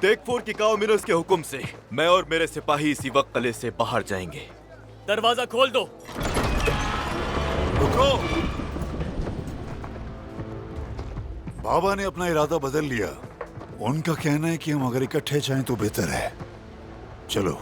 टेकफोर की काओमिनस के हुक्म से मैं और मेरे सिपाही इसी वक्त किले से बाहर जाएंगे। दरवाजा खोल दो। रुको। बाबा ने अपना इरादा बदल लिया। उनका कहना है कि हम अगर इकट्ठे जाएं तो बेहतर है। चलो।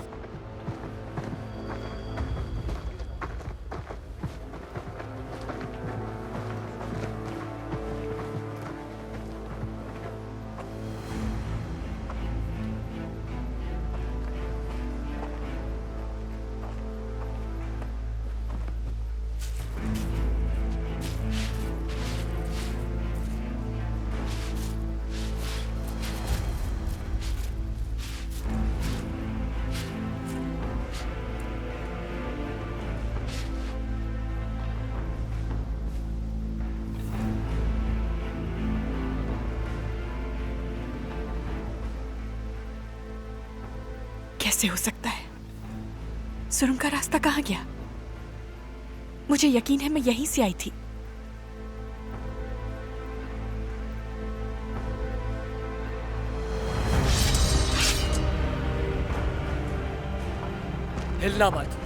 कैसे हो सकता है? सुरंग का रास्ता कहाँ गया? मुझे यकीन है मैं यहीं से आई थी। हिलना मत।